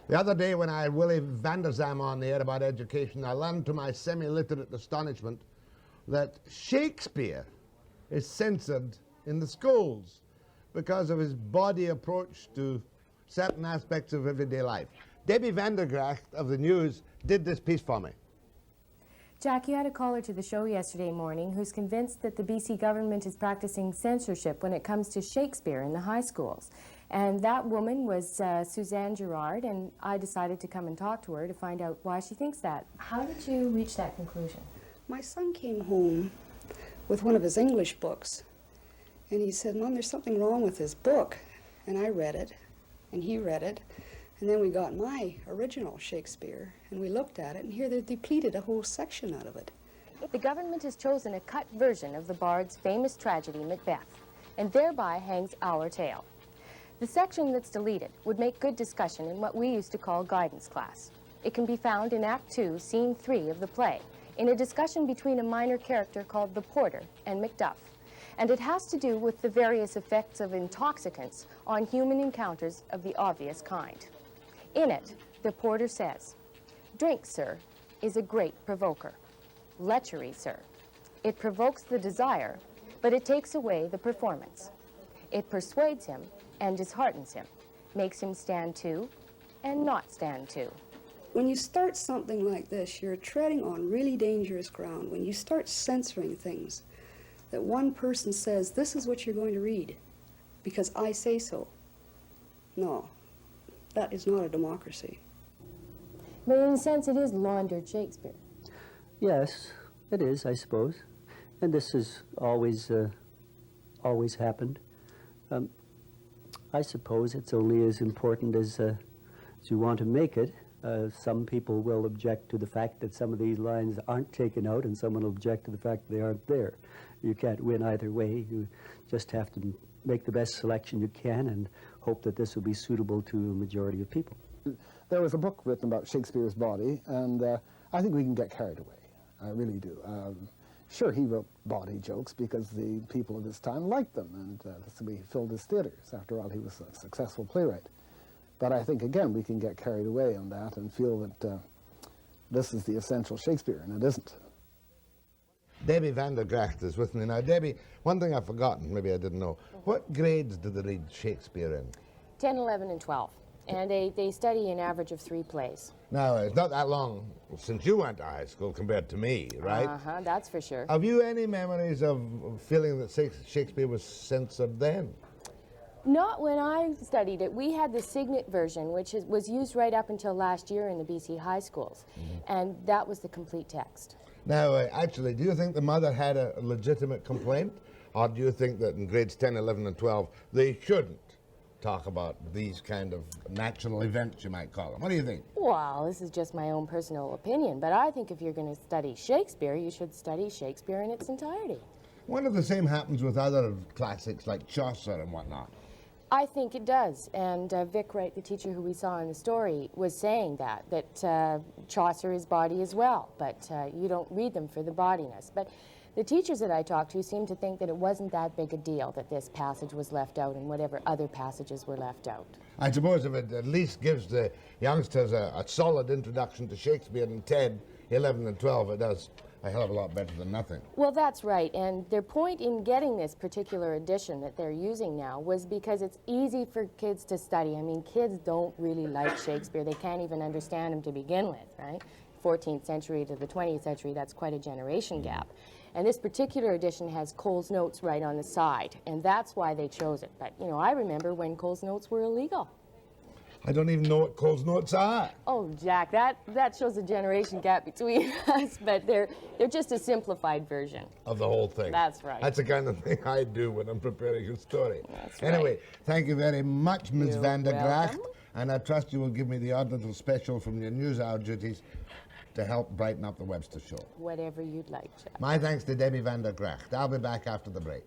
The other day when I had Willie van der Zam on the air about education, I learned to my semi-literate astonishment that Shakespeare is censored in the schools because of his bawdy approach to certain aspects of everyday life. Debbie van der Gracht of the News did this piece for me. Jack, you had a caller to the show yesterday morning who's convinced that the BC government is practicing censorship when it comes to Shakespeare in the high schools. And that woman was Suzanne Girard, and I decided to come and talk to her to find out why she thinks that. How did you reach that conclusion? My son came home with one of his English books, and he said, "Mom, there's something wrong with this book." And I read it, and he read it, and then we got my original Shakespeare, and we looked at it, and here they depleted a whole section out of it. The government has chosen a cut version of the bard's famous tragedy, Macbeth, and thereby hangs our tale. The section that's deleted would make good discussion in what we used to call guidance class. It can be found in Act 2, Scene 3 of the play, in a discussion between a minor character called the Porter and Macduff. And it has to do with the various effects of intoxicants on human encounters of the obvious kind. In it, the Porter says, "Drink, sir, is a great provoker. Lechery, sir. It provokes the desire, but it takes away the performance. It persuades him and disheartens him, makes him stand to and not stand to." When you start something like this, you're treading on really dangerous ground. When you start censoring things, that one person says, "This is what you're going to read, because I say so." No, that is not a democracy. But in a sense, it is laundered Shakespeare. Yes, it is, I suppose. And this has always happened. I suppose it's only as important as you want to make it. Some people will object to the fact that some of these lines aren't taken out, and some will object to the fact that they aren't there. You can't win either way. You just have to make the best selection you can and hope that this will be suitable to a majority of people. There was a book written about Shakespeare's body, and I think we can get carried away. I really do. Sure, he wrote bawdy jokes because the people of his time liked them, and so he filled his theaters. After all, he was a successful playwright. But I think, again, we can get carried away on that and feel that this is the essential Shakespeare, and it isn't. Debbie van der Gracht is with me now. Debbie, one thing I've forgotten, maybe I didn't know. What grades do they read Shakespeare in? 10, 11, and 12. And they study an average of 3 plays. Now, it's not that long since you went to high school compared to me, right? Uh-huh, that's for sure. Have you any memories of feeling that Shakespeare was censored then? Not when I studied it. We had the Signet version, which was used right up until last year in the BC high schools. And that was the complete text. Now, actually, do you think the mother had a legitimate complaint? Or do you think that in grades 10, 11, and 12, they shouldn't talk about these kind of national events, you might call them? What do you think? Well, this is just my own personal opinion, but I think if you're going to study Shakespeare, you should study Shakespeare in its entirety. Wonder if the same happens with other classics like Chaucer and whatnot. I think it does, and Vic Wright, the teacher who we saw in the story, was saying that Chaucer is bawdy as well, but you don't read them for the bawdiness. But the teachers that I talked to seemed to think that it wasn't that big a deal that this passage was left out and whatever other passages were left out. I suppose if it at least gives the youngsters a solid introduction to Shakespeare in 10, 11, and 12, it does a hell of a lot better than nothing. Well, that's right, and their point in getting this particular edition that they're using now was because it's easy for kids to study. I mean, kids don't really like Shakespeare. They can't even understand him to begin with, right? 14th century to the 20th century, that's quite a generation gap. And this particular edition has Cole's notes right on the side, and that's why they chose it. But, you know, I remember when Cole's notes were illegal. I don't even know what Cole's notes are. Oh, Jack, that shows a generation gap between us, but they're just a simplified version. Of the whole thing. That's right. That's the kind of thing I do when I'm preparing a story. That's anyway, right. Thank you very much, Ms. You're van der Gracht. welcome. And I trust you will give me the odd little special from your news hour duties to help brighten up the Webster Show. Whatever you'd like, Jack. My thanks to Debbie van der Gracht. I'll be back after the break.